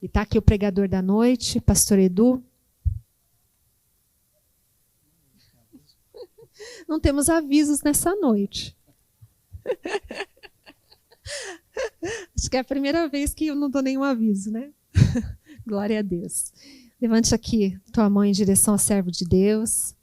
E está aqui o pregador da noite, pastor Edu. Não temos avisos nessa noite. Acho que é a primeira vez que eu não dou nenhum aviso, né? Glória a Deus. Levante aqui tua mão em direção ao servo de Deus.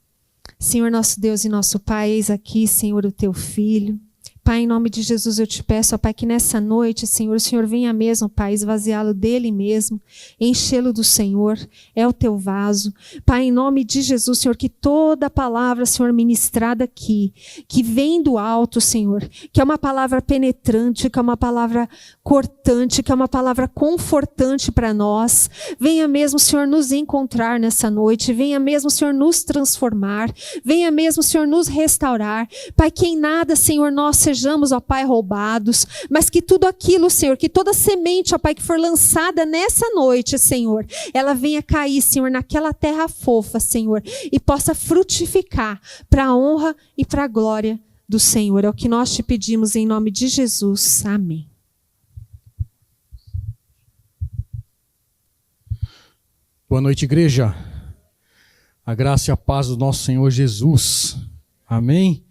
Senhor nosso Deus e nosso Pai, eis aqui, Senhor, o teu filho. Pai, em nome de Jesus, eu te peço, ó Pai, que nessa noite, Senhor, o Senhor venha mesmo, Pai, esvaziá-lo dele mesmo, enchê-lo do Senhor, é o teu vaso. Pai, em nome de Jesus, Senhor, que toda palavra, Senhor, ministrada aqui, que vem do alto, Senhor, que é uma palavra penetrante, que é uma palavra cortante, que é uma palavra confortante para nós, venha mesmo, Senhor, nos encontrar nessa noite, venha mesmo, Senhor, nos transformar, venha mesmo, Senhor, nos restaurar. Pai, que em nada, Senhor, nós sejamos, ó Pai, roubados, mas que tudo aquilo, Senhor, que toda semente, ó Pai, que for lançada nessa noite, Senhor, ela venha cair, Senhor, naquela terra fofa, Senhor, e possa frutificar para a honra e para a glória do Senhor. É o que nós te pedimos em nome de Jesus. Amém. Boa noite, igreja. A graça e a paz do nosso Senhor Jesus. Amém.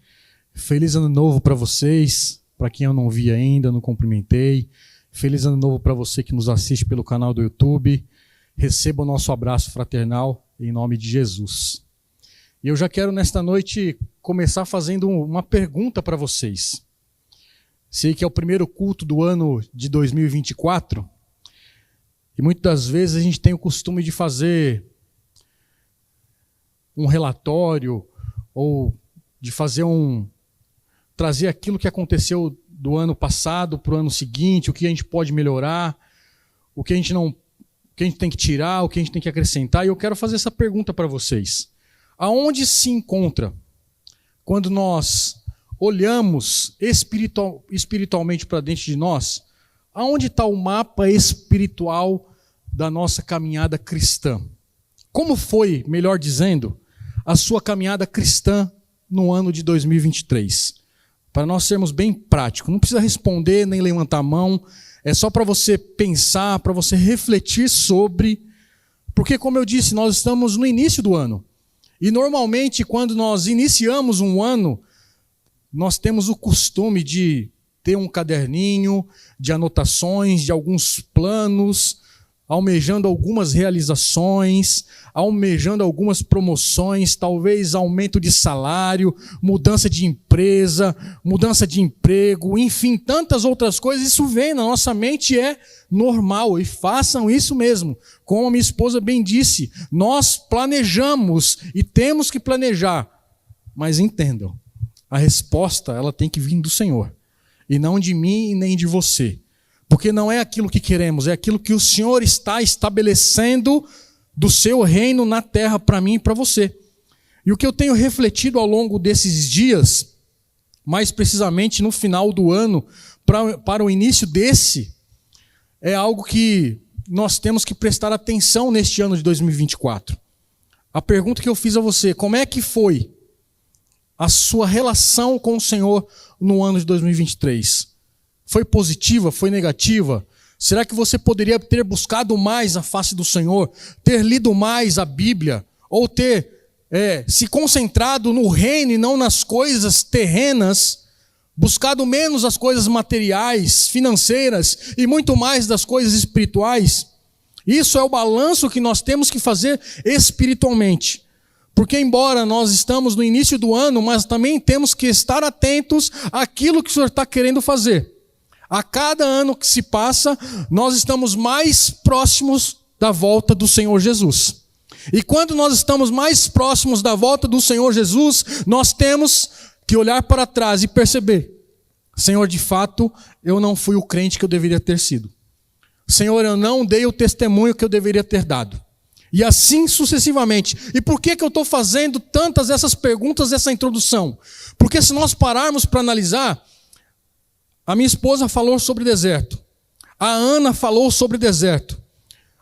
Feliz ano novo para vocês, para quem eu não vi ainda, não cumprimentei. Feliz ano novo para você que nos assiste pelo canal do YouTube. Receba o nosso abraço fraternal em nome de Jesus. E eu já quero nesta noite começar fazendo uma pergunta para vocês. Sei que é o primeiro culto do ano de 2024 e muitas vezes a gente tem o costume de fazer um relatório ou de fazer trazer aquilo que aconteceu do ano passado para o ano seguinte, o que a gente pode melhorar, o que a gente tem que tirar, o que a gente tem que acrescentar. E eu quero fazer essa pergunta para vocês. Aonde se encontra, quando nós olhamos espiritualmente para dentro de nós, aonde está o mapa espiritual da nossa caminhada cristã? Como foi, melhor dizendo, a sua caminhada cristã no ano de 2023? Para nós sermos bem práticos, não precisa responder nem levantar a mão, é só para você pensar, para você refletir sobre, porque como eu disse, nós estamos no início do ano, e normalmente quando nós iniciamos um ano, nós temos o costume de ter um caderninho de anotações, de alguns planos, almejando algumas realizações, almejando algumas promoções, talvez aumento de salário, mudança de empresa, mudança de emprego, enfim, tantas outras coisas. Isso vem na nossa mente, é normal, e façam isso mesmo. Como a minha esposa bem disse, nós planejamos e temos que planejar, mas entendam, a resposta ela tem que vir do Senhor, e não de mim e nem de você. Porque não é aquilo que queremos, é aquilo que o Senhor está estabelecendo do seu reino na terra para mim e para você. E o que eu tenho refletido ao longo desses dias, mais precisamente no final do ano, para o início desse, é algo que nós temos que prestar atenção neste ano de 2024. A pergunta que eu fiz a você, como é que foi a sua relação com o Senhor no ano de 2023? Foi positiva? Foi negativa? Será que você poderia ter buscado mais a face do Senhor? Ter lido mais a Bíblia? Ou ter se concentrado no reino e não nas coisas terrenas? Buscado menos as coisas materiais, financeiras e muito mais das coisas espirituais? Isso é o balanço que nós temos que fazer espiritualmente. Porque embora nós estamos no início do ano, mas também temos que estar atentos àquilo que o Senhor está querendo fazer. A cada ano que se passa, nós estamos mais próximos da volta do Senhor Jesus. E quando nós estamos mais próximos da volta do Senhor Jesus, nós temos que olhar para trás e perceber: Senhor, de fato, eu não fui o crente que eu deveria ter sido. Senhor, eu não dei o testemunho que eu deveria ter dado. E assim sucessivamente. E por que eu estou fazendo tantas essas perguntas, essa introdução? Porque se nós pararmos para analisar, a minha esposa falou sobre deserto. A Ana falou sobre deserto.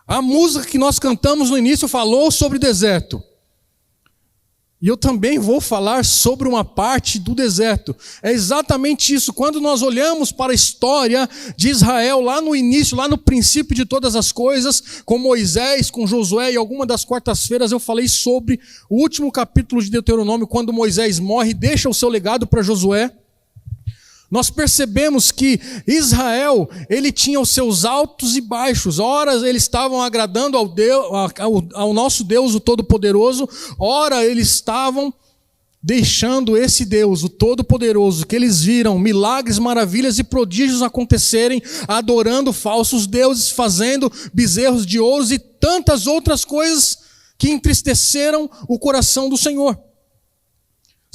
A música que nós cantamos no início falou sobre deserto. E eu também vou falar sobre uma parte do deserto. É exatamente isso. Quando nós olhamos para a história de Israel, lá no início, lá no princípio de todas as coisas, com Moisés, com Josué, e alguma das quartas-feiras eu falei sobre o último capítulo de Deuteronômio, quando Moisés morre e deixa o seu legado para Josué. Nós percebemos que Israel, ele tinha os seus altos e baixos. Ora eles estavam agradando ao nosso Deus, o Todo-Poderoso. Ora eles estavam deixando esse Deus, o Todo-Poderoso, que eles viram milagres, maravilhas e prodígios acontecerem, adorando falsos deuses, fazendo bezerros de ouro e tantas outras coisas que entristeceram o coração do Senhor.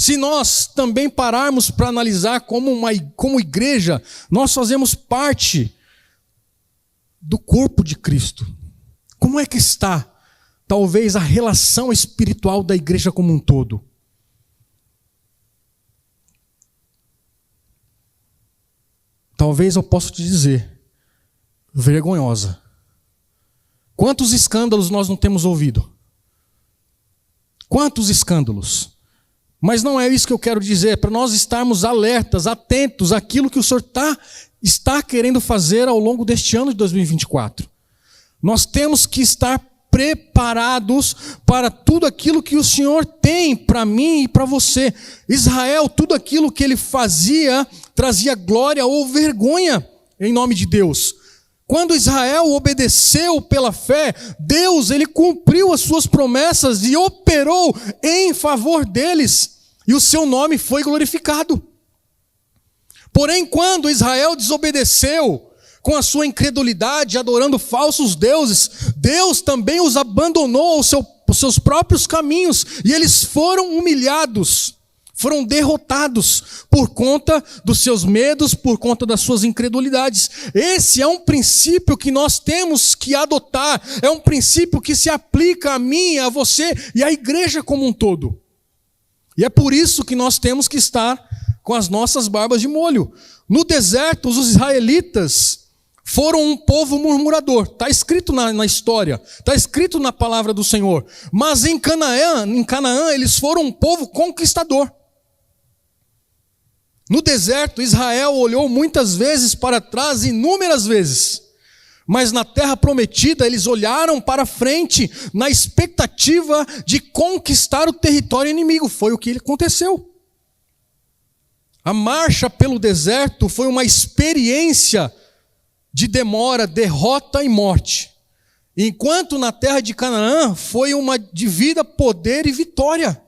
Se nós também pararmos para analisar como igreja, nós fazemos parte do corpo de Cristo. Como é que está, talvez, a relação espiritual da igreja como um todo? Talvez eu possa te dizer, vergonhosa. Quantos escândalos nós não temos ouvido? Quantos escândalos? Mas não é isso que eu quero dizer, é para nós estarmos alertas, atentos àquilo que o Senhor está querendo fazer ao longo deste ano de 2024. Nós temos que estar preparados para tudo aquilo que o Senhor tem para mim e para você. Israel, tudo aquilo que ele fazia, trazia glória ou vergonha em nome de Deus. Quando Israel obedeceu pela fé, Deus, ele cumpriu as suas promessas e operou em favor deles, e o seu nome foi glorificado. Porém, quando Israel desobedeceu com a sua incredulidade, adorando falsos deuses, Deus também os abandonou aos seus próprios caminhos, e eles foram humilhados, foram derrotados por conta dos seus medos, por conta das suas incredulidades. Esse é um princípio que nós temos que adotar, é um princípio que se aplica a mim, a você e à igreja como um todo. E é por isso que nós temos que estar com as nossas barbas de molho. No deserto, os israelitas foram um povo murmurador. Está escrito na história, está escrito na palavra do Senhor. Mas em Canaã, eles foram um povo conquistador. No deserto, Israel olhou muitas vezes para trás, inúmeras vezes. Mas na terra prometida, eles olharam para frente, na expectativa de conquistar o território inimigo. Foi o que aconteceu. A marcha pelo deserto foi uma experiência de demora, derrota e morte. Enquanto na terra de Canaã, foi uma de vida, poder e vitória.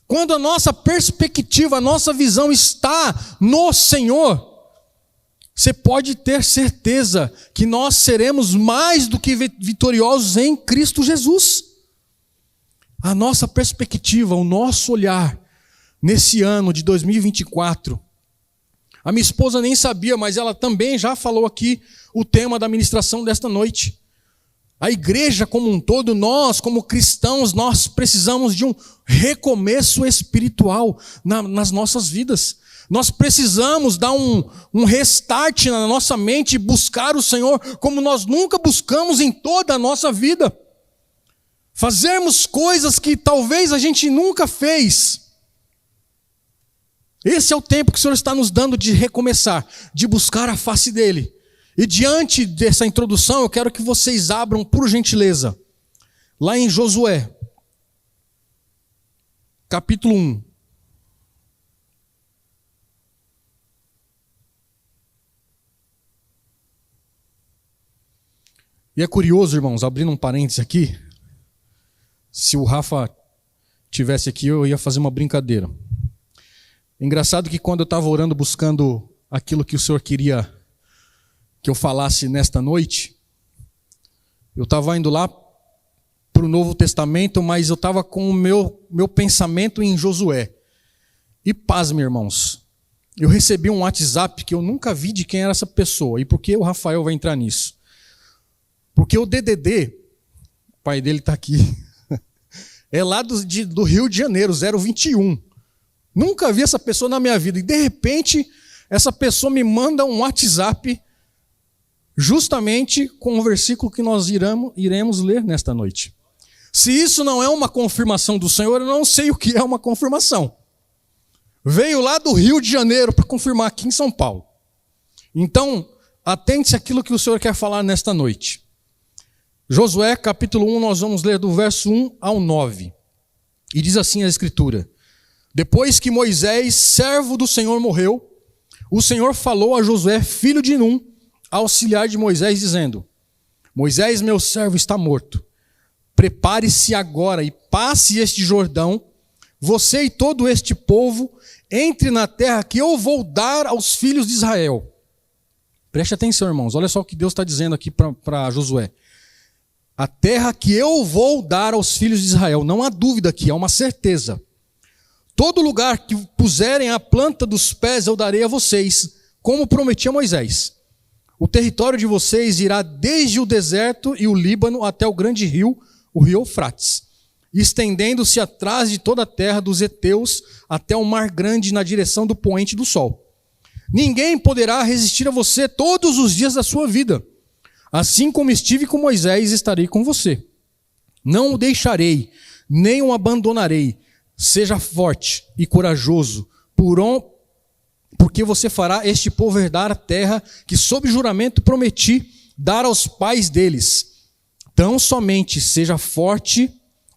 Quando a nossa perspectiva, a nossa visão está no Senhor, você pode ter certeza que nós seremos mais do que vitoriosos em Cristo Jesus. A nossa perspectiva, o nosso olhar nesse ano de 2024, a minha esposa nem sabia, mas ela também já falou aqui o tema da ministração desta noite. A igreja como um todo, nós como cristãos, nós precisamos de um recomeço espiritual nas nossas vidas. Nós precisamos dar um restart na nossa mente e buscar o Senhor como nós nunca buscamos em toda a nossa vida. Fazermos coisas que talvez a gente nunca fez. Esse é o tempo que o Senhor está nos dando de recomeçar, de buscar a face dEle. E diante dessa introdução, eu quero que vocês abram, por gentileza, lá em Josué, capítulo 1. E é curioso, irmãos, abrindo um parênteses aqui, se o Rafa tivesse aqui, eu ia fazer uma brincadeira. Engraçado que quando eu estava orando, buscando aquilo que o Senhor queria que eu falasse nesta noite, eu estava indo lá para o Novo Testamento, mas eu estava com o meu pensamento em Josué. E pasme, irmãos, eu recebi um WhatsApp que eu nunca vi de quem era essa pessoa. E por que o Rafael vai entrar nisso? Porque o DDD, o pai dele está aqui, é lá do Rio de Janeiro, 021. Nunca vi essa pessoa na minha vida. E de repente, essa pessoa me manda um WhatsApp justamente com o versículo que nós iremos ler nesta noite. Se isso não é uma confirmação do Senhor, eu não sei o que é uma confirmação. Veio lá do Rio de Janeiro para confirmar aqui em São Paulo. Então, atente-se àquilo que o Senhor quer falar nesta noite. Josué, capítulo 1, nós vamos ler do verso 1 ao 9. E diz assim a Escritura: Depois que Moisés, servo do Senhor, morreu, o Senhor falou a Josué, filho de Num, auxiliar de Moisés, dizendo: Moisés, meu servo, está morto. Prepare-se agora e passe este Jordão, você e todo este povo, entre na terra que eu vou dar aos filhos de Israel. Preste atenção, irmãos, olha só o que Deus está dizendo aqui para Josué. A terra que eu vou dar aos filhos de Israel, não há dúvida aqui, é uma certeza. Todo lugar que puserem a planta dos pés eu darei a vocês, como prometi a Moisés. O território de vocês irá desde o deserto e o Líbano até o grande rio, o rio Eufrates, estendendo-se atrás de toda a terra dos heteus até o mar grande na direção do poente do sol. Ninguém poderá resistir a você todos os dias da sua vida. Assim como estive com Moisés, estarei com você. Não o deixarei, nem o abandonarei. Seja forte e corajoso, porque você fará este povo herdar a terra que sob juramento prometi dar aos pais deles. Tão somente seja forte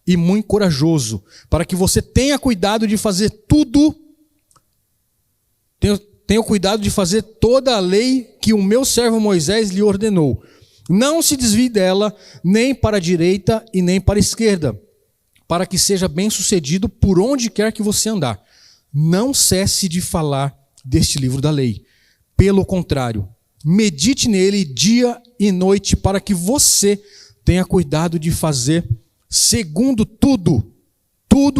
e muito corajoso, para que você tenha cuidado de fazer tudo, tenha cuidado de fazer toda a lei que o meu servo Moisés lhe ordenou. Não se desvie dela, nem para a direita e nem para a esquerda, para que seja bem-sucedido por onde quer que você andar. Não cesse de falar deste livro da lei. Pelo contrário, medite nele dia e noite, para que você tenha cuidado de fazer segundo tudo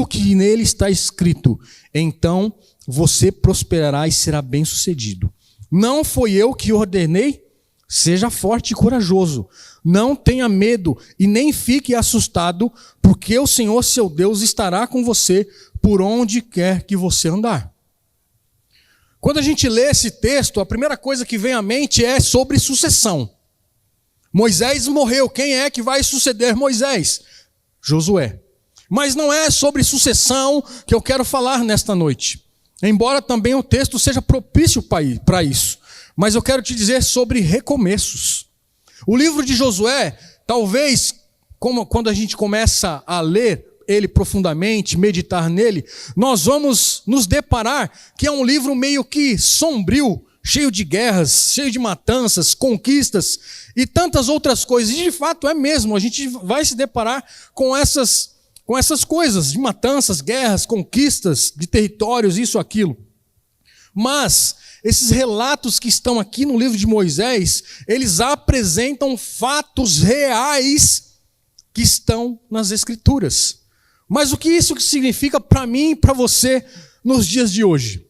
que nele está escrito. Então você prosperará e será bem-sucedido. Não foi eu que ordenei? Seja forte e corajoso. Não tenha medo e nem fique assustado, porque o Senhor, seu Deus, estará com você por onde quer que você andar. Quando a gente lê esse texto, a primeira coisa que vem à mente é sobre sucessão. Moisés morreu. Quem é que vai suceder Moisés? Josué. Mas não é sobre sucessão que eu quero falar nesta noite. Embora também o texto seja propício para isso. Mas eu quero te dizer sobre recomeços. O livro de Josué, talvez, quando a gente começa a ler ele profundamente, meditar nele, nós vamos nos deparar que é um livro meio que sombrio, cheio de guerras, cheio de matanças, conquistas e tantas outras coisas. E de fato é mesmo, a gente vai se deparar com essas coisas de matanças, guerras, conquistas de territórios, isso, aquilo. Mas esses relatos que estão aqui no livro de Moisés, eles apresentam fatos reais que estão nas Escrituras. Mas o que isso significa para mim e para você nos dias de hoje?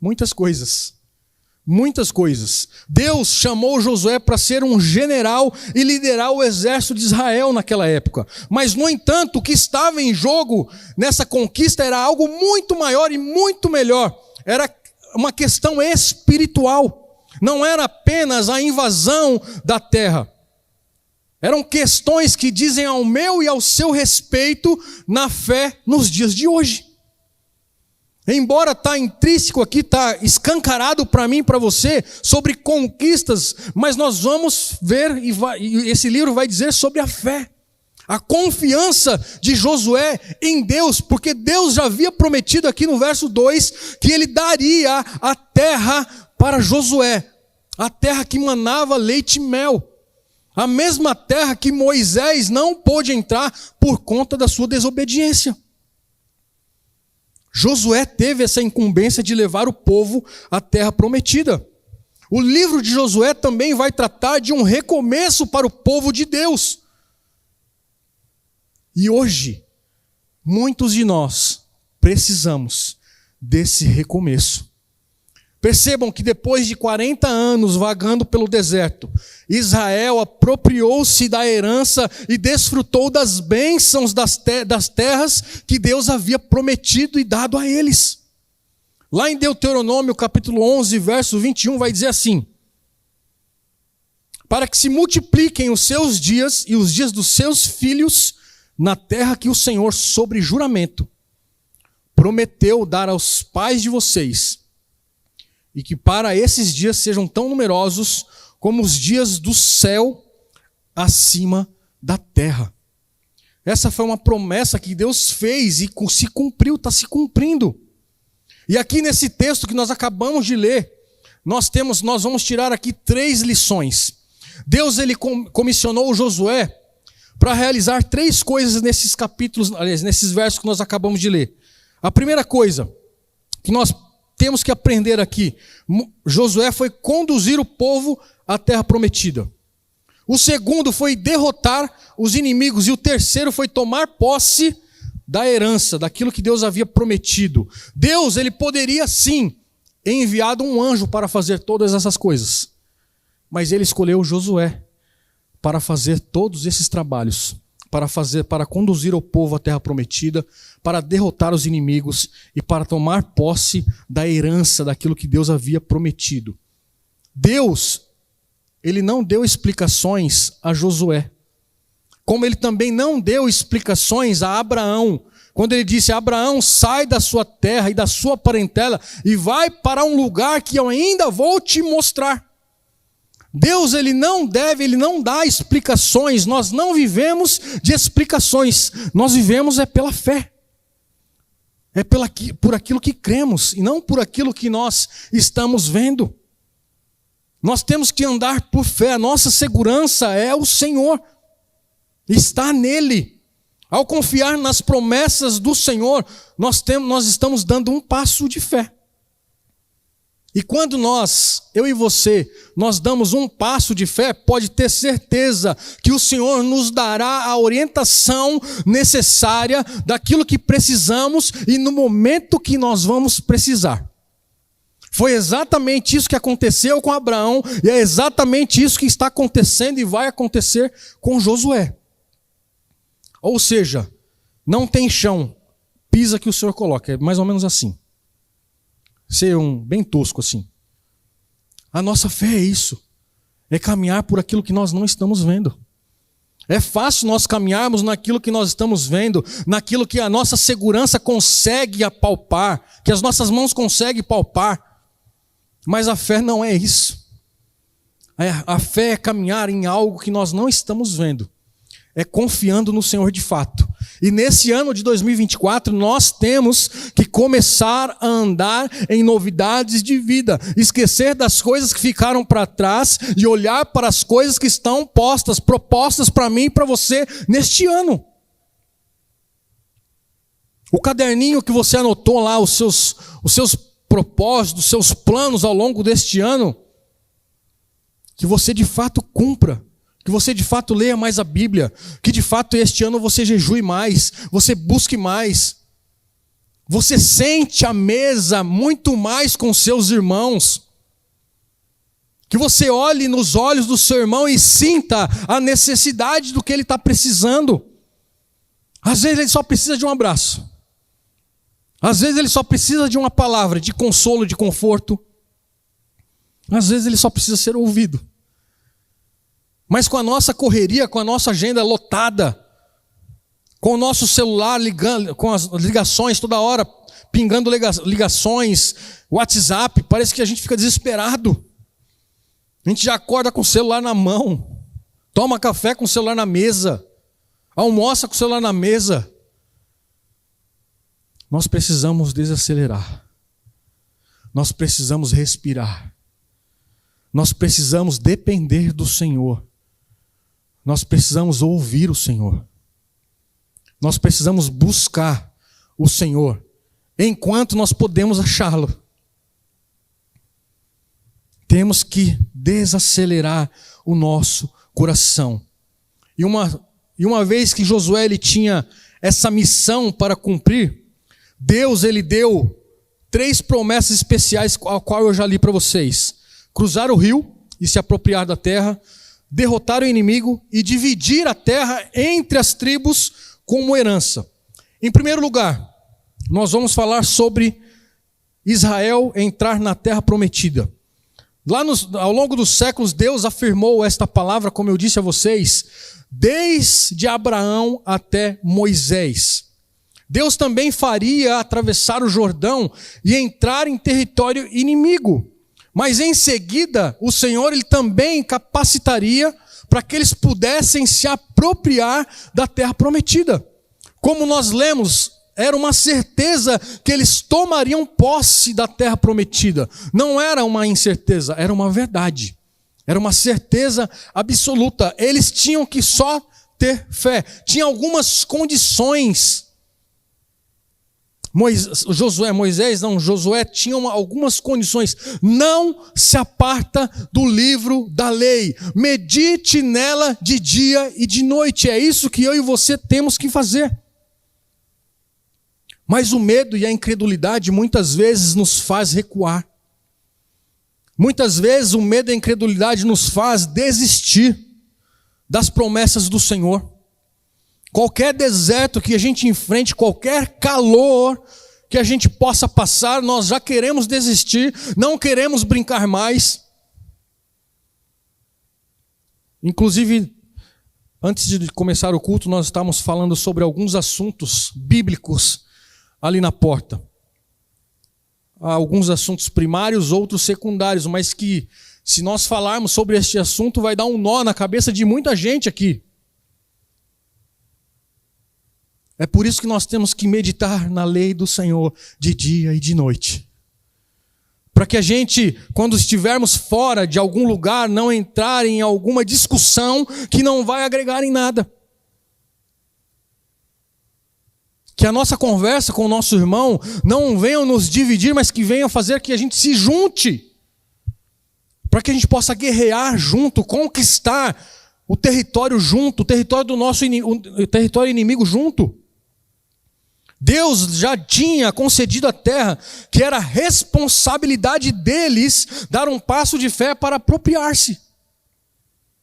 Muitas coisas. Muitas coisas. Deus chamou Josué para ser um general e liderar o exército de Israel naquela época. Mas, no entanto, o que estava em jogo nessa conquista era algo muito maior e muito melhor. Era uma questão espiritual. Não era apenas a invasão da terra. Eram questões que dizem ao meu e ao seu respeito na fé nos dias de hoje. Embora está intrínseco aqui, está escancarado para mim e para você sobre conquistas, mas nós vamos ver, e esse livro vai dizer sobre a fé. A confiança de Josué em Deus, porque Deus já havia prometido aqui no verso 2 que ele daria a terra para Josué, a terra que manava leite e mel, a mesma terra que Moisés não pôde entrar por conta da sua desobediência. Josué teve essa incumbência de levar o povo à terra prometida. O livro de Josué também vai tratar de um recomeço para o povo de Deus. E hoje, muitos de nós precisamos desse recomeço. Percebam que depois de 40 anos vagando pelo deserto, Israel apropriou-se da herança e desfrutou das bênçãos das terras que Deus havia prometido e dado a eles. Lá em Deuteronômio capítulo 11, verso 21, vai dizer assim: para que se multipliquem os seus dias e os dias dos seus filhos, na terra que o Senhor, sobre juramento, prometeu dar aos pais de vocês, e que para esses dias sejam tão numerosos como os dias do céu acima da terra. Essa foi uma promessa que Deus fez e se cumpriu, está se cumprindo. E aqui nesse texto que nós acabamos de ler, nós vamos tirar aqui 3 lições. Deus ele comissionou Josué para realizar 3 coisas nesses capítulos, aliás, nesses versos que nós acabamos de ler. A primeira coisa que nós temos que aprender aqui, Josué foi conduzir o povo à terra prometida. O segundo foi derrotar os inimigos, e o terceiro foi tomar posse da herança, daquilo que Deus havia prometido. Deus, ele poderia sim enviado um anjo para fazer todas essas coisas, mas ele escolheu Josué para fazer todos esses trabalhos, para conduzir o povo à terra prometida, para derrotar os inimigos e para tomar posse da herança daquilo que Deus havia prometido. Deus, ele não deu explicações a Josué, como ele também não deu explicações a Abraão, quando ele disse: Abraão, sai da sua terra e da sua parentela e vai para um lugar que eu ainda vou te mostrar. Deus, ele não dá explicações. Nós não vivemos de explicações, nós vivemos pela fé. Por aquilo que cremos e não por aquilo que nós estamos vendo. Nós temos que andar por fé, a nossa segurança é o Senhor, está nele. Ao confiar nas promessas do Senhor, nós estamos dando um passo de fé. E quando eu e você, nós damos um passo de fé, pode ter certeza que o Senhor nos dará a orientação necessária daquilo que precisamos e no momento que nós vamos precisar. Foi exatamente isso que aconteceu com Abraão e é exatamente isso que está acontecendo e vai acontecer com Josué. Ou seja, não tem chão, pisa que o Senhor coloca, é mais ou menos assim. Ser bem tosco assim. A nossa fé é isso, é caminhar por aquilo que nós não estamos vendo. É fácil nós caminharmos naquilo que nós estamos vendo, naquilo que a nossa segurança consegue apalpar, que as nossas mãos conseguem palpar. Mas a fé não é isso. A fé é caminhar em algo que nós não estamos vendo. É confiando no Senhor de fato. E nesse ano de 2024, nós temos que começar a andar em novidades de vida. Esquecer das coisas que ficaram para trás e olhar para as coisas que estão propostas para mim e para você neste ano. O caderninho que você anotou lá, os seus propósitos, os seus planos ao longo deste ano, que você de fato cumpra. Que você de fato leia mais a Bíblia, que de fato este ano você jejue mais, você busque mais, você sente à mesa muito mais com seus irmãos, que você olhe nos olhos do seu irmão e sinta a necessidade do que ele está precisando. Às vezes ele só precisa de um abraço, às vezes ele só precisa de uma palavra de consolo, de conforto, às vezes ele só precisa ser ouvido. Mas com a nossa correria, com a nossa agenda lotada, com o nosso celular ligando, com as ligações toda hora, pingando ligações, WhatsApp, parece que a gente fica desesperado. A gente já acorda com o celular na mão, toma café com o celular na mesa, almoça com o celular na mesa. Nós precisamos desacelerar. Nós precisamos respirar. Nós precisamos depender do Senhor. Nós precisamos ouvir o Senhor. Nós precisamos buscar o Senhor enquanto nós podemos achá-lo. Temos que desacelerar o nosso coração. E uma vez que Josué ele tinha essa missão para cumprir, Deus ele deu 3 promessas especiais, a qual eu já li para vocês. Cruzar o rio e se apropriar da terra, derrotar o inimigo e dividir a terra entre as tribos como herança. Em primeiro lugar, nós vamos falar sobre Israel entrar na terra prometida. Ao longo dos séculos, Deus afirmou esta palavra, como eu disse a vocês, desde Abraão até Moisés. Deus também faria atravessar o Jordão e entrar em território inimigo. Mas em seguida, o Senhor ele também capacitaria para que eles pudessem se apropriar da terra prometida. Como nós lemos, era uma certeza que eles tomariam posse da terra prometida. Não era uma incerteza, era uma verdade. Era uma certeza absoluta. Eles tinham que só ter fé. Tinha algumas condições. Josué tinha algumas condições. Não se aparta do livro da lei. Medite nela de dia e de noite. É isso que eu e você temos que fazer. Mas o medo e a incredulidade muitas vezes nos faz recuar. Muitas vezes o medo e a incredulidade nos faz desistir das promessas do Senhor. Qualquer deserto que a gente enfrente, qualquer calor que a gente possa passar, nós já queremos desistir, não queremos brincar mais. Inclusive, antes de começar o culto, nós estávamos falando sobre alguns assuntos bíblicos ali na porta. Há alguns assuntos primários, outros secundários, mas que se nós falarmos sobre este assunto vai dar um nó na cabeça de muita gente aqui. É por isso que nós temos que meditar na lei do Senhor de dia e de noite. Para que a gente, quando estivermos fora de algum lugar, não entrar em alguma discussão que não vai agregar em nada. Que a nossa conversa com o nosso irmão não venha nos dividir, mas que venha fazer que a gente se junte. Para que a gente possa guerrear junto, conquistar o território junto, o território do nosso o território inimigo junto. Deus já tinha concedido a terra, que era responsabilidade deles dar um passo de fé para apropriar-se.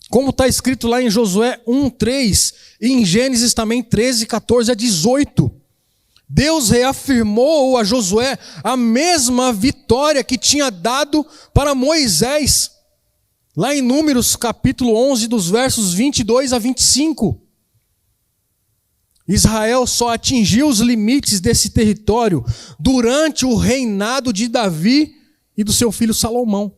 Como está escrito lá em Josué 1:3 e em Gênesis também 13:14-18. Deus reafirmou a Josué a mesma vitória que tinha dado para Moisés. Lá em Números capítulo 11, dos versos 22-25. Israel só atingiu os limites desse território durante o reinado de Davi e do seu filho Salomão.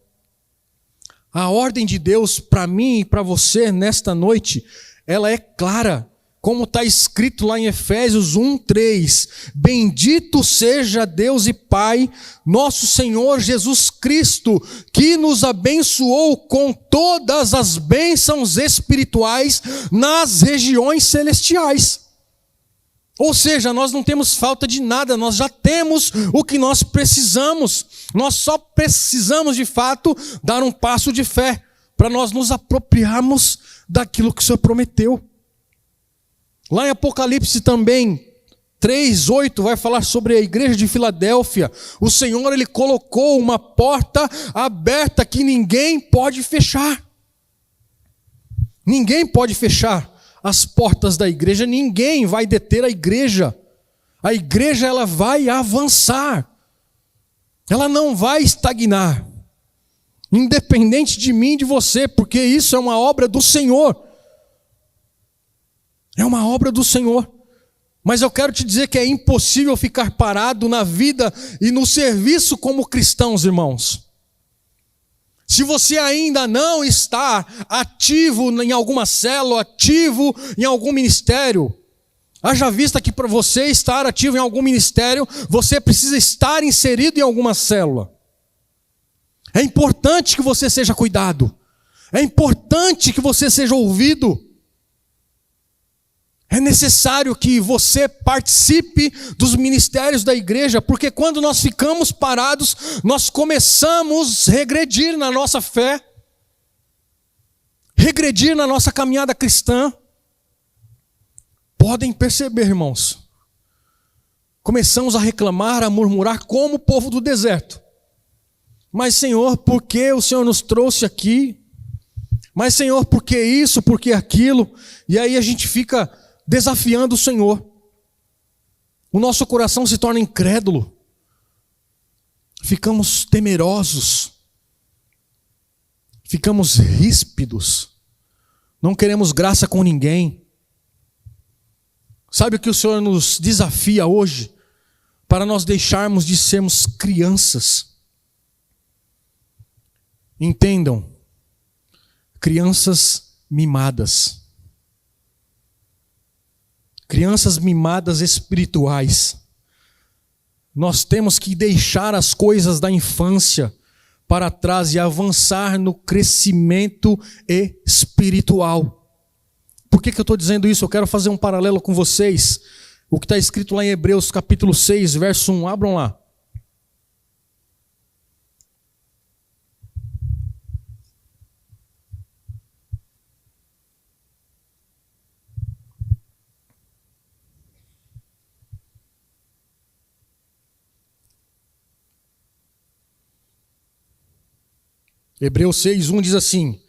A ordem de Deus para mim e para você nesta noite, ela é clara, como está escrito lá em Efésios 1:3. Bendito seja Deus e Pai, nosso Senhor Jesus Cristo, que nos abençoou com todas as bênçãos espirituais nas regiões celestiais. Ou seja, nós não temos falta de nada, nós já temos o que nós precisamos. Nós só precisamos, de fato, dar um passo de fé para nós nos apropriarmos daquilo que o Senhor prometeu. Lá em Apocalipse também, 3:8, vai falar sobre a igreja de Filadélfia. O Senhor, Ele colocou uma porta aberta que ninguém pode fechar. Ninguém pode fechar as portas da igreja, ninguém vai deter a igreja. A igreja, ela vai avançar. Ela não vai estagnar. Independente de mim e de você, porque isso é uma obra do Senhor. É uma obra do Senhor. Mas eu quero te dizer que é impossível ficar parado na vida e no serviço como cristãos, irmãos. Se você ainda não está ativo em alguma célula, ativo em algum ministério, haja vista que para você estar ativo em algum ministério, você precisa estar inserido em alguma célula. É importante que você seja cuidado. É importante que você seja ouvido. É necessário que você participe dos ministérios da igreja, porque quando nós ficamos parados, nós começamos a regredir na nossa fé, regredir na nossa caminhada cristã. Podem perceber, irmãos, começamos a reclamar, a murmurar como o povo do deserto. Mas Senhor, por que o Senhor nos trouxe aqui? Mas Senhor, por que isso, por que aquilo? E aí a gente fica desafiando o Senhor. O nosso coração se torna incrédulo. Ficamos temerosos. ficamos ríspidos, não queremos graça com ninguém. Sabe o que o Senhor nos desafia hoje? Para nós deixarmos de sermos crianças. Entendam, crianças mimadas. Crianças mimadas espirituais. Nós temos que deixar as coisas da infância para trás e avançar no crescimento espiritual. Por que eu estou dizendo isso? Eu quero fazer um paralelo com vocês. O que está escrito lá em Hebreus capítulo 6, verso 1. Abram lá. Hebreus 6:1 diz assim: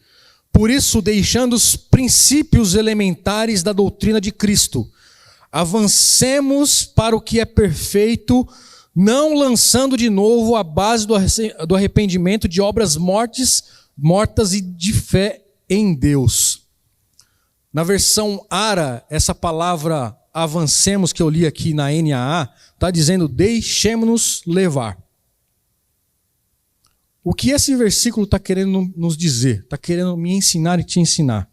por isso, deixando os princípios elementares da doutrina de Cristo, avancemos para o que é perfeito, não lançando de novo a base do arrependimento de obras mortas e de fé em Deus. Na versão ARA, essa palavra avancemos que eu li aqui na NAA, está dizendo deixemos-nos levar. O que esse versículo está querendo nos dizer? Está querendo me ensinar e te ensinar.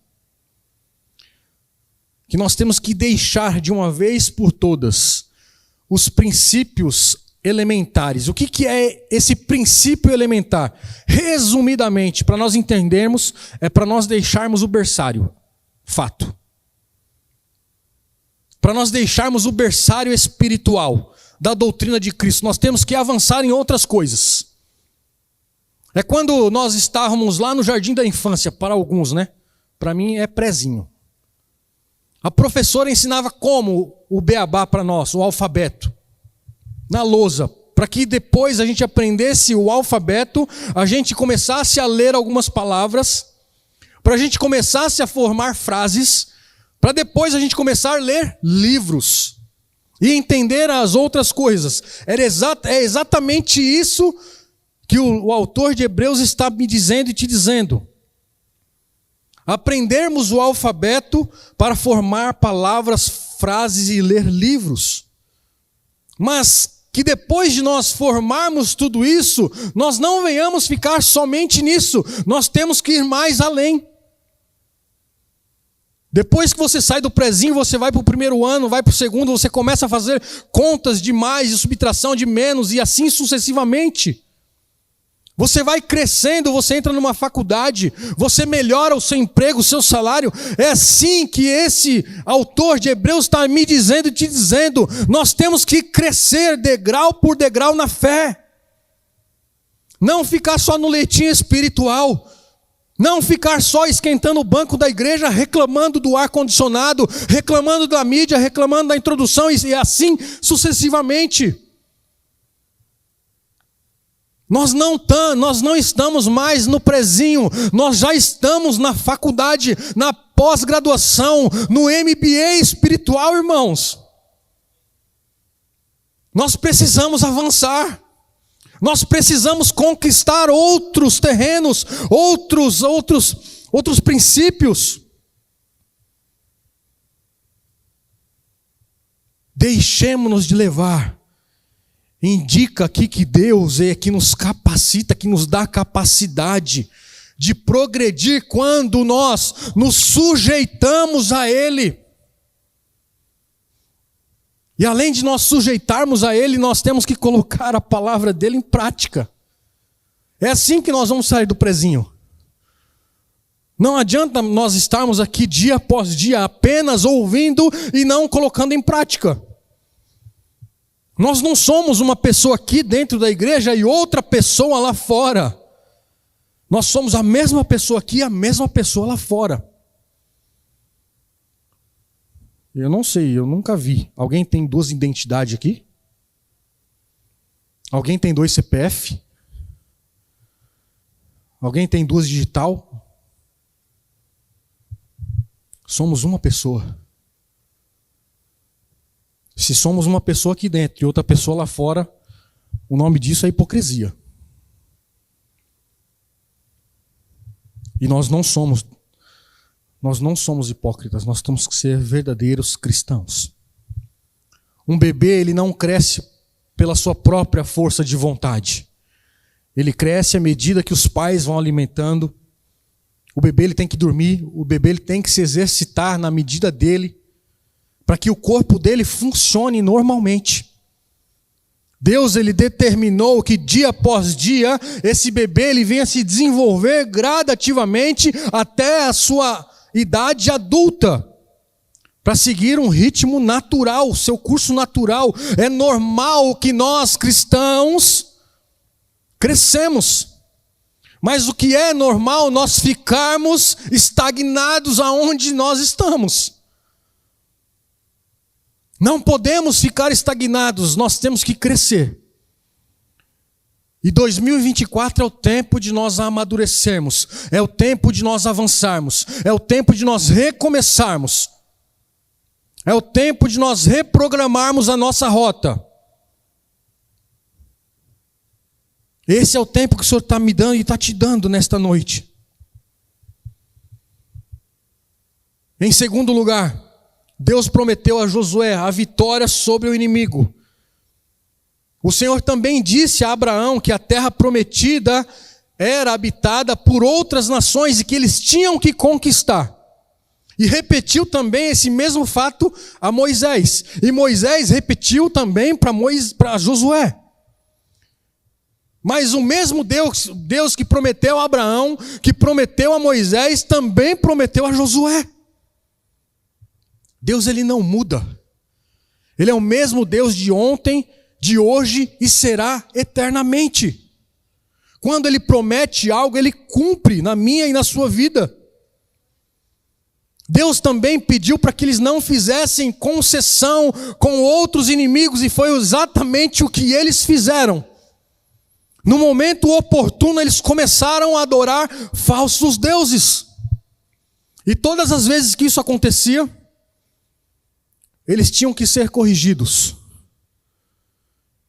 Que nós temos que deixar de uma vez por todas os princípios elementares. O que é esse princípio elementar? Resumidamente, para nós entendermos, é para nós deixarmos o berçário. Fato. Para nós deixarmos o berçário espiritual da doutrina de Cristo, nós temos que avançar em outras coisas. É quando nós estávamos lá no jardim da infância, para alguns, né? Para mim é prézinho. A professora ensinava como o beabá para nós, o alfabeto, na lousa, para que depois a gente aprendesse o alfabeto, a gente começasse a ler algumas palavras, para a gente começasse a formar frases, para depois a gente começar a ler livros e entender as outras coisas. É exatamente isso que o autor de Hebreus está me dizendo e te dizendo. Aprendermos o alfabeto para formar palavras, frases e ler livros. Mas que depois de nós formarmos tudo isso, nós não venhamos ficar somente nisso. Nós temos que ir mais além. Depois que você sai do prezinho, você vai para o primeiro ano, vai para o segundo, você começa a fazer contas de mais, de subtração de menos e assim sucessivamente. Você vai crescendo, você entra numa faculdade, você melhora o seu emprego, o seu salário. É assim que esse autor de Hebreus está me dizendo e te dizendo. Nós temos que crescer degrau por degrau na fé. Não ficar só no leitinho espiritual. Não ficar só esquentando o banco da igreja, reclamando do ar-condicionado, reclamando da mídia, reclamando da introdução e assim sucessivamente. Nós não estamos mais no prezinho, nós já estamos na faculdade, na pós-graduação, no MBA espiritual, irmãos. Nós precisamos avançar, nós precisamos conquistar outros terrenos, outros princípios. Deixemos-nos de levar. Indica aqui que Deus é que nos capacita, que nos dá capacidade de progredir quando nós nos sujeitamos a Ele. E além de nós sujeitarmos a Ele, nós temos que colocar a palavra dEle em prática. É assim que nós vamos sair do prezinho. Não adianta nós estarmos aqui dia após dia apenas ouvindo e não colocando em prática. Nós não somos uma pessoa aqui dentro da igreja e outra pessoa lá fora. Nós somos a mesma pessoa aqui e a mesma pessoa lá fora. Eu não sei, eu nunca vi. Alguém tem 2 identidades aqui? Alguém tem 2 CPF? Alguém tem 2 digital? Somos uma pessoa. Se somos uma pessoa aqui dentro e outra pessoa lá fora, o nome disso é hipocrisia. E nós não somos hipócritas, nós temos que ser verdadeiros cristãos. Um bebê, ele não cresce pela sua própria força de vontade. Ele cresce à medida que os pais vão alimentando. O bebê, ele tem que dormir, o bebê, ele tem que se exercitar na medida dele, para que o corpo dele funcione normalmente. Deus, ele determinou que dia após dia, esse bebê, ele venha se desenvolver gradativamente até a sua idade adulta, para seguir um ritmo natural, seu curso natural. É normal que nós, cristãos, crescemos. Mas o que é normal, nós ficarmos estagnados aonde nós estamos. Não podemos ficar estagnados, nós temos que crescer. E 2024 é o tempo de nós amadurecermos, é o tempo de nós avançarmos, é o tempo de nós recomeçarmos, é o tempo de nós reprogramarmos a nossa rota. Esse é o tempo que o Senhor está me dando e está te dando nesta noite. Em segundo lugar, Deus prometeu a Josué a vitória sobre o inimigo. O Senhor também disse a Abraão que a terra prometida era habitada por outras nações e que eles tinham que conquistar. E repetiu também esse mesmo fato a Moisés. E Moisés repetiu também para Josué. Mas o mesmo Deus que prometeu a Abraão, que prometeu a Moisés, também prometeu a Josué. Deus, ele não muda. Ele é o mesmo Deus de ontem, de hoje e será eternamente. Quando ele promete algo, ele cumpre na minha e na sua vida. Deus também pediu para que eles não fizessem concessão com outros inimigos, e foi exatamente o que eles fizeram. No momento oportuno, eles começaram a adorar falsos deuses. E todas as vezes que isso acontecia, eles tinham que ser corrigidos.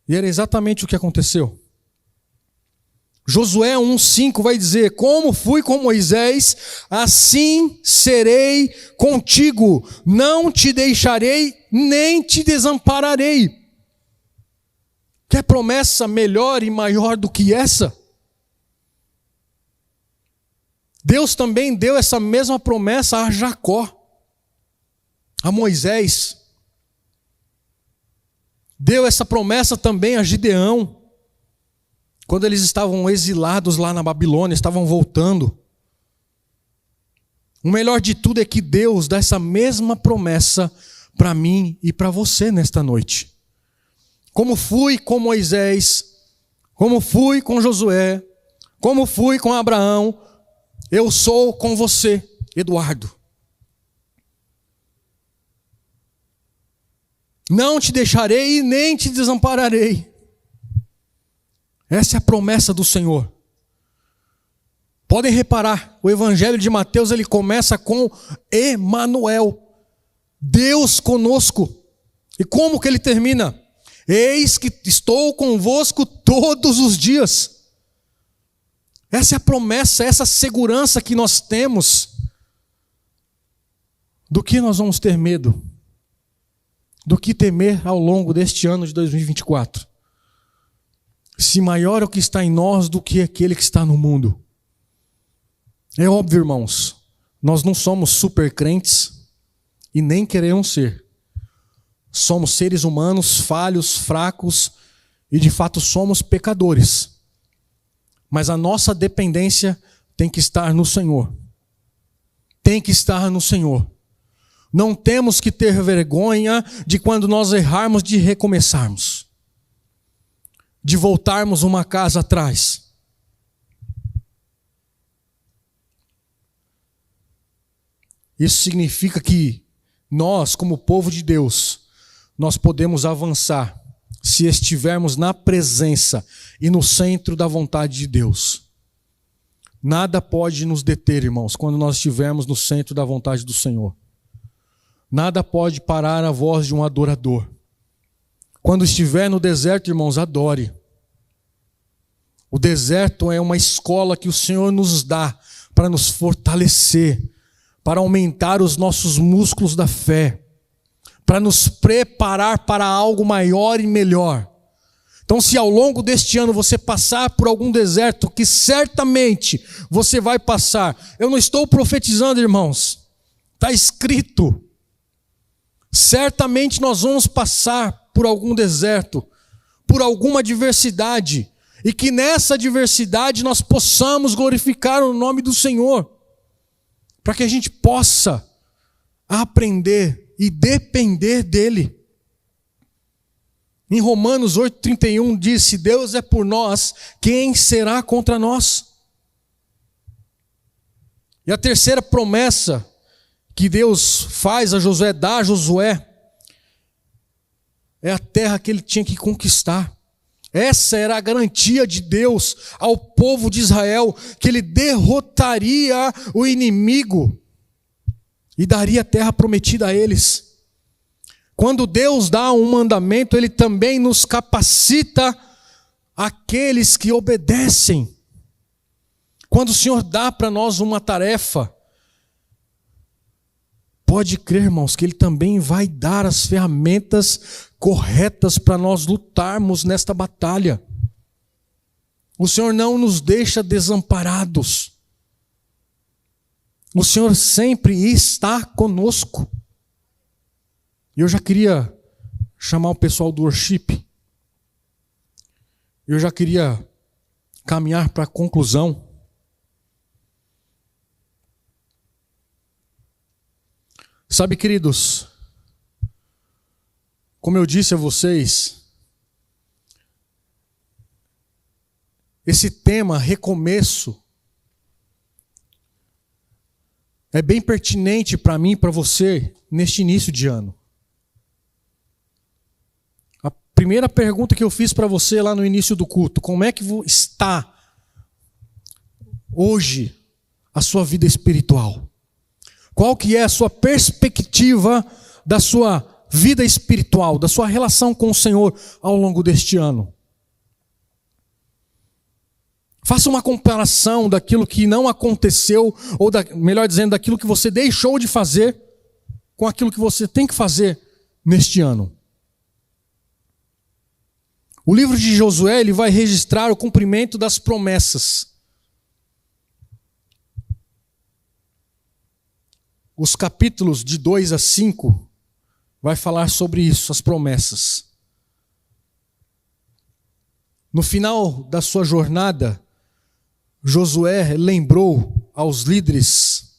E era exatamente o que aconteceu. Josué 1,5 vai dizer: como fui com Moisés, assim serei contigo. Não te deixarei, nem te desampararei. Quer promessa melhor e maior do que essa? Deus também deu essa mesma promessa a Jacó, a Moisés. Deu essa promessa também a Gideão, quando eles estavam exilados lá na Babilônia, estavam voltando. O melhor de tudo é que Deus dá essa mesma promessa para mim e para você nesta noite. Como fui com Moisés, como fui com Josué, como fui com Abraão, eu sou com você, Eduardo. Não te deixarei e nem te desampararei. Essa é a promessa do Senhor. Podem reparar, o Evangelho de Mateus, ele começa com Emanuel, Deus conosco. E como que ele termina? Eis que estou convosco todos os dias. Essa é a promessa, essa segurança que nós temos. Do que nós vamos ter medo? Do que temer ao longo deste ano de 2024? Se maior é o que está em nós do que aquele que está no mundo. É óbvio, irmãos, nós não somos super crentes e nem queremos ser. Somos seres humanos falhos, fracos e de fato somos pecadores. Mas a nossa dependência tem que estar no Senhor. Tem que estar no Senhor. Não temos que ter vergonha de quando nós errarmos, de recomeçarmos, de voltarmos uma casa atrás. Isso significa que nós, como povo de Deus, nós podemos avançar se estivermos na presença e no centro da vontade de Deus. Nada pode nos deter, irmãos, quando nós estivermos no centro da vontade do Senhor. Nada pode parar a voz de um adorador. Quando estiver no deserto, irmãos, adore. O deserto é uma escola que o Senhor nos dá para nos fortalecer, para aumentar os nossos músculos da fé, para nos preparar para algo maior e melhor. Então, se ao longo deste ano você passar por algum deserto, que certamente você vai passar, eu não estou profetizando, irmãos, está escrito, certamente nós vamos passar por algum deserto, por alguma adversidade, e que nessa adversidade nós possamos glorificar o nome do Senhor, para que a gente possa aprender e depender dEle. Em Romanos 8,31 diz: se Deus é por nós, quem será contra nós? E a terceira promessa que Deus faz a Josué, dá a Josué, é a terra que ele tinha que conquistar. Essa era a garantia de Deus ao povo de Israel, que ele derrotaria o inimigo e daria a terra prometida a eles. Quando Deus dá um mandamento, Ele também nos capacita aqueles que obedecem. Quando o Senhor dá para nós uma tarefa, pode crer, irmãos, que Ele também vai dar as ferramentas corretas para nós lutarmos nesta batalha. O Senhor não nos deixa desamparados. O Senhor sempre está conosco. Eu já queria chamar o pessoal do worship. Eu já queria caminhar para a conclusão. Sabe, queridos, como eu disse a vocês, esse tema, recomeço, é bem pertinente para mim e para você neste início de ano. A primeira pergunta que eu fiz para você lá no início do culto: como é que está hoje a sua vida espiritual? Qual que é a sua perspectiva da sua vida espiritual, da sua relação com o Senhor ao longo deste ano? Faça uma comparação daquilo que não aconteceu, ou melhor dizendo, daquilo que você deixou de fazer, com aquilo que você tem que fazer neste ano. O livro de Josué, ele vai registrar o cumprimento das promessas. Os capítulos de 2 a 5 vai falar sobre isso, as promessas. No final da sua jornada, Josué lembrou aos líderes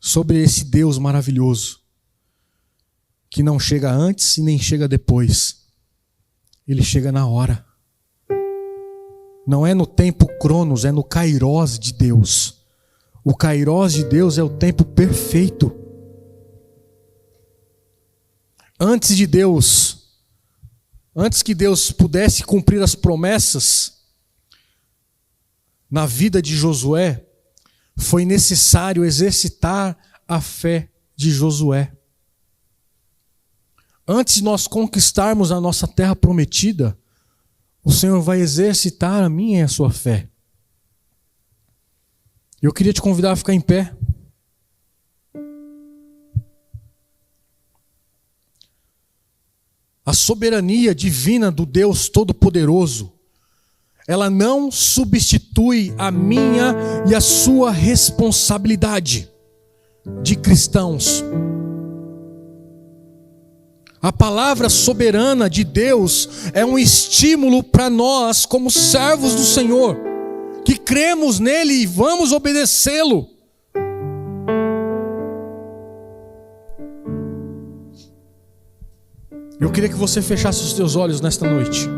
sobre esse Deus maravilhoso, que não chega antes e nem chega depois. Ele chega na hora. Não é no tempo cronos, é no kairós de Deus. O kairós de Deus é o tempo perfeito. Antes que Deus pudesse cumprir as promessas na vida de Josué, foi necessário exercitar a fé de Josué. Antes de nós conquistarmos a nossa terra prometida, o Senhor vai exercitar a minha e a sua fé. Eu queria te convidar a ficar em pé. A soberania divina do Deus Todo-Poderoso, ela não substitui a minha e a sua responsabilidade de cristãos. A palavra soberana de Deus é um estímulo para nós, como servos do Senhor, que cremos nele e vamos obedecê-lo. Eu queria que você fechasse os teus olhos nesta noite.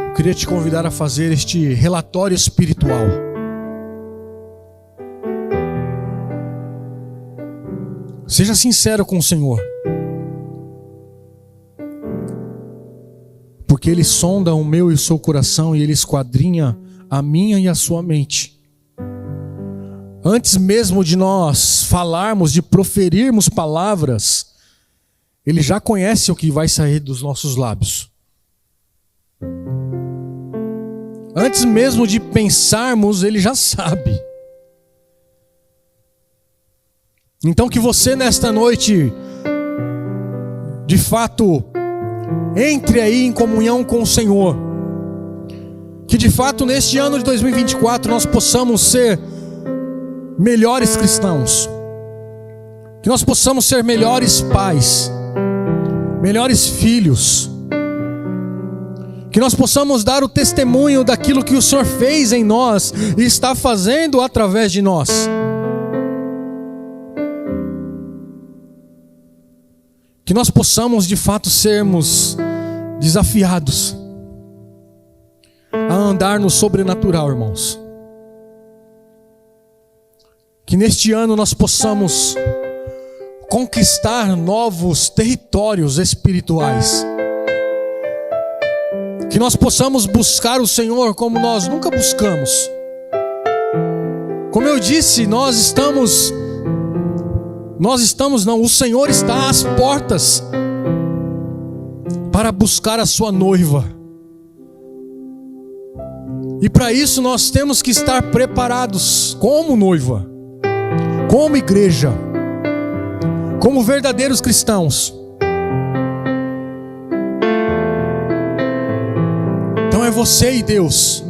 Eu queria te convidar a fazer este relatório espiritual. Seja sincero com o Senhor, porque Ele sonda o meu e o seu coração e Ele esquadrinha a minha e a sua mente. Antes mesmo de nós falarmos, de proferirmos palavras, Ele já conhece o que vai sair dos nossos lábios. Antes mesmo de pensarmos, Ele já sabe. Então que você nesta noite, de fato, entre aí em comunhão com o Senhor. Que de fato neste ano de 2024 nós possamos ser melhores cristãos. Que nós possamos ser melhores pais, melhores filhos. Que nós possamos dar o testemunho daquilo que o Senhor fez em nós e está fazendo através de nós. Que nós possamos de fato sermos desafiados a andar no sobrenatural, irmãos. Que neste ano nós possamos conquistar novos territórios espirituais. Que nós possamos buscar o Senhor como nós nunca buscamos. Como eu disse, o Senhor está às portas para buscar a sua noiva. E para isso nós temos que estar preparados como noiva, como igreja, como verdadeiros cristãos. Então é você e Deus.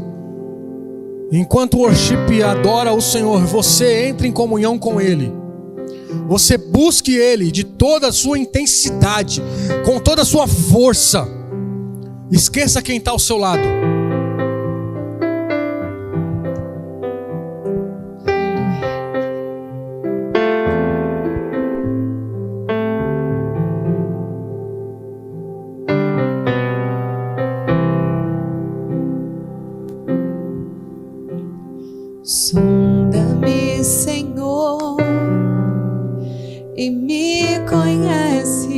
Enquanto o worship adora o Senhor, você entra em comunhão com Ele. Você busque Ele de toda a sua intensidade, com toda a sua força. Esqueça quem está ao seu lado. Sonda-me, Senhor, e me conheces.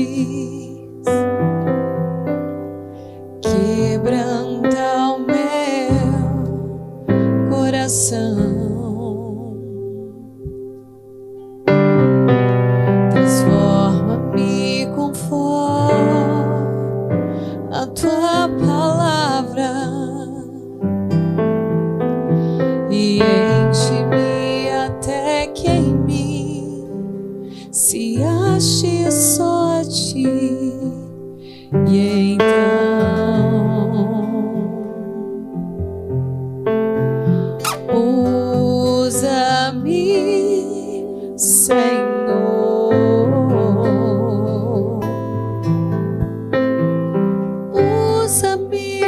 Quebranta o meu coração. Transforma-me conforme a tua palavra. E enche-me até que em mim se ache só a ti. E então usa-me, Senhor. Usa-me,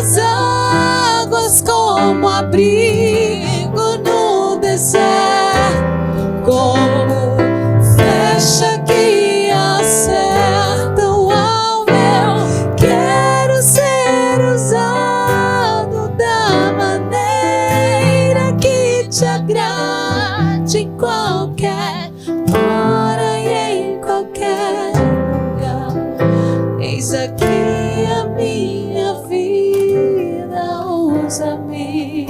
as águas como abrigo no deserto, como flecha que acertam ao meu. Quero ser usado da maneira que te agrade, em qualquer hora e em qualquer lugar. Eis aqui a minha vida, usa-me,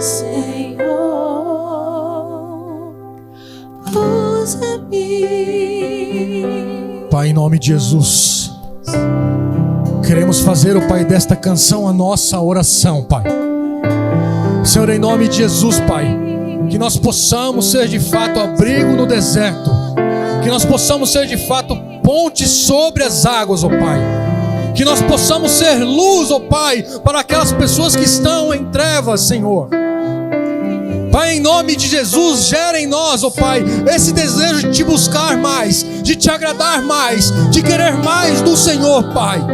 Senhor, usa-me. Pai, em nome de Jesus, queremos fazer, ó Pai, desta canção a nossa oração, Pai. Senhor, em nome de Jesus, Pai, que nós possamos ser de fato abrigo no deserto, que nós possamos ser de fato ponte sobre as águas, ó Pai, que nós possamos ser luz, ó Pai, para aquelas pessoas que estão em trevas, Senhor. Pai, em nome de Jesus, gera em nós, ó Pai, esse desejo de te buscar mais, de te agradar mais, de querer mais do Senhor, Pai.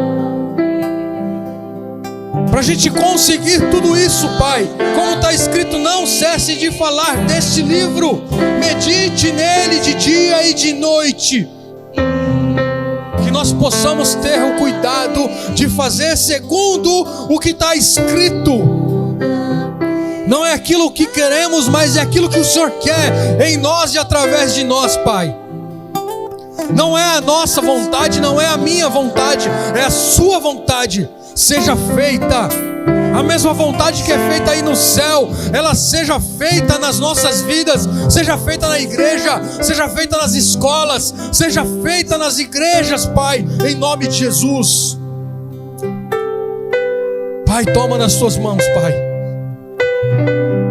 Para a gente conseguir tudo isso, Pai, como está escrito, não cesse de falar deste livro, medite nele de dia e de noite. Que nós possamos ter o cuidado de fazer segundo o que está escrito. Não é aquilo que queremos, mas é aquilo que o Senhor quer em nós e através de nós, Pai. Não é a nossa vontade, não é a minha vontade, é a sua vontade. Seja feita a mesma vontade que é feita aí no céu, ela seja feita nas nossas vidas, seja feita na igreja, seja feita nas escolas, seja feita nas igrejas, Pai, em nome de Jesus. Pai, toma nas tuas mãos, Pai,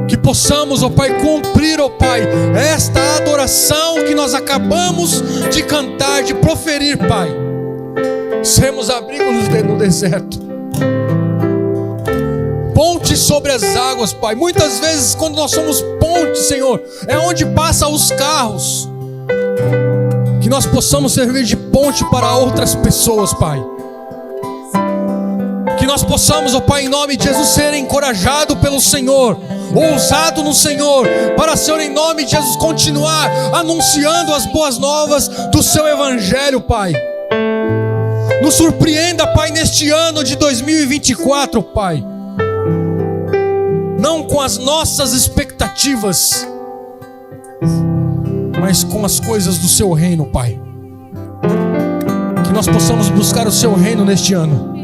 que possamos, ó Pai, cumprir, ó Pai, esta adoração que nós acabamos de cantar, de proferir, Pai. Sermos abrigo no deserto, ponte sobre as águas, Pai. Muitas vezes quando nós somos ponte, Senhor, é onde passam os carros. Que nós possamos servir de ponte para outras pessoas, Pai. Que nós possamos, ó Pai, em nome de Jesus, ser encorajado pelo Senhor, ousado no Senhor, para, Senhor, em nome de Jesus, continuar anunciando as boas novas do Seu Evangelho, Pai. Nos surpreenda, Pai, neste ano de 2024, Pai. Não com as nossas expectativas, mas com as coisas do Seu reino, Pai. Que nós possamos buscar o Seu reino neste ano,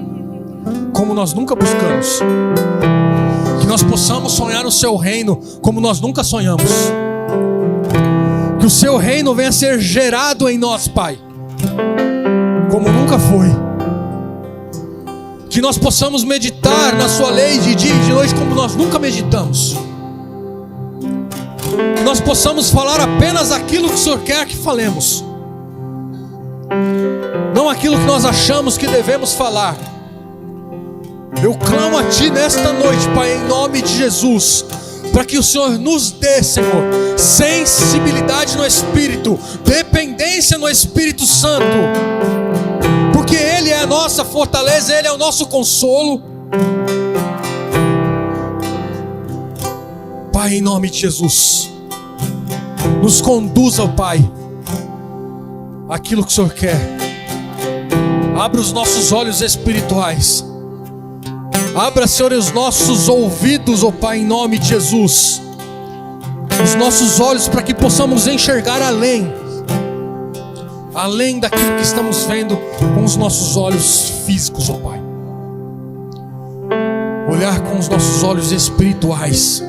como nós nunca buscamos. Que nós possamos sonhar o Seu reino como nós nunca sonhamos. Que o Seu reino venha a ser gerado em nós, Pai, como nunca foi. Que nós possamos meditar na Sua lei de dia e de noite como nós nunca meditamos. Que nós possamos falar apenas aquilo que o Senhor quer que falemos, não aquilo que nós achamos que devemos falar. Eu clamo a Ti nesta noite, Pai, em nome de Jesus, para que o Senhor nos dê, Senhor, sensibilidade no Espírito, dependência no Espírito Santo, porque Ele é a nossa fortaleza, Ele é o nosso consolo. Pai, em nome de Jesus, nos conduza, Pai, aquilo que o Senhor quer. Abra os nossos olhos espirituais. Abra, Senhor, os nossos ouvidos, ó Pai, em nome de Jesus. Os nossos olhos, para que possamos enxergar além daquilo que estamos vendo com os nossos olhos físicos, ó Pai. Olhar com os nossos olhos espirituais.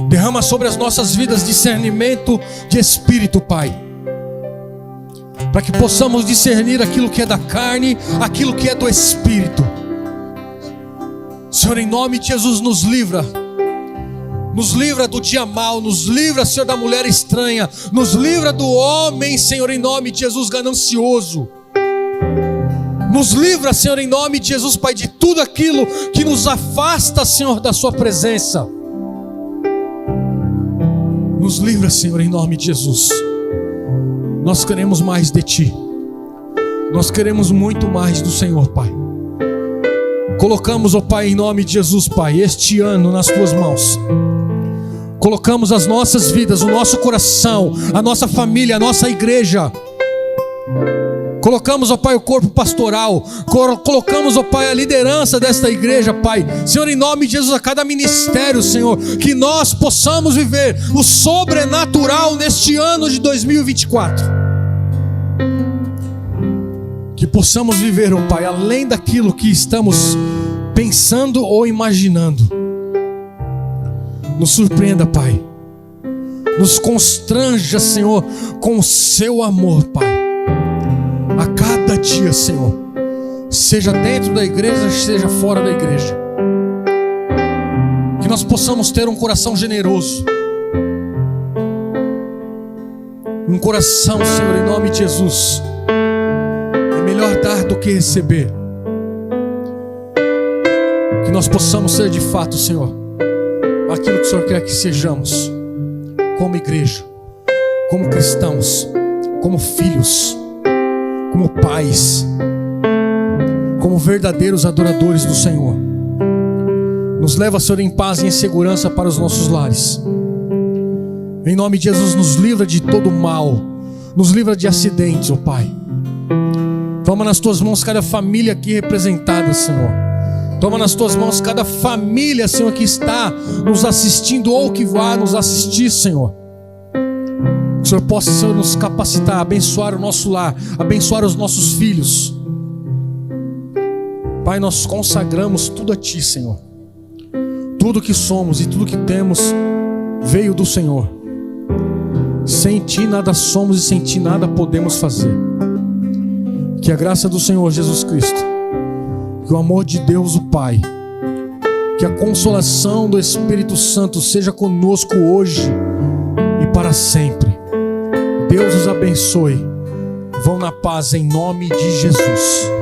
Derrama sobre as nossas vidas discernimento de espírito, Pai, para que possamos discernir aquilo que é da carne, aquilo que é do espírito. Senhor, em nome de Jesus, nos livra do dia mau, nos livra, Senhor, da mulher estranha, nos livra do homem, Senhor, em nome de Jesus, ganancioso. Nos livra, Senhor, em nome de Jesus, Pai, de tudo aquilo que nos afasta, Senhor, da Sua presença. Nos livra, Senhor, em nome de Jesus. Nós queremos mais de Ti. Nós queremos muito mais do Senhor, Pai. Colocamos, ó Pai, em nome de Jesus, Pai, este ano nas Tuas mãos. Colocamos as nossas vidas, o nosso coração, a nossa família, a nossa igreja. Colocamos, ó Pai, o corpo pastoral. Colocamos, ó Pai, a liderança desta igreja, Pai. Senhor, em nome de Jesus, a cada ministério, Senhor, que nós possamos viver o sobrenatural neste ano de 2024. Que possamos viver, ó Pai, além daquilo que estamos pensando ou imaginando. Nos surpreenda, Pai. Nos constranja, Senhor, com o seu amor, Pai. A cada dia, Senhor, seja dentro da igreja, seja fora da igreja, que nós possamos ter um coração generoso, um coração, Senhor, em nome de Jesus. É melhor dar do que receber. Que nós possamos ser de fato, Senhor, aquilo que o Senhor quer que sejamos, como igreja, como cristãos, como filhos, como pais, como verdadeiros adoradores do Senhor. Nos leva, Senhor, em paz e em segurança para os nossos lares. Em nome de Jesus, nos livra de todo mal, nos livra de acidentes, ó Pai. Toma nas Tuas mãos cada família aqui representada, Senhor. Toma nas Tuas mãos cada família, Senhor, que está nos assistindo ou que vai nos assistir, Senhor. Que o Senhor possa, Senhor, nos capacitar, abençoar o nosso lar, abençoar os nossos filhos. Pai, nós consagramos tudo a Ti, Senhor. Tudo que somos e tudo que temos veio do Senhor. Sem Ti nada somos e sem Ti nada podemos fazer. Que a graça do Senhor Jesus Cristo, que o amor de Deus o Pai, que a consolação do Espírito Santo seja conosco hoje e para sempre. Deus os abençoe. Vão na paz em nome de Jesus.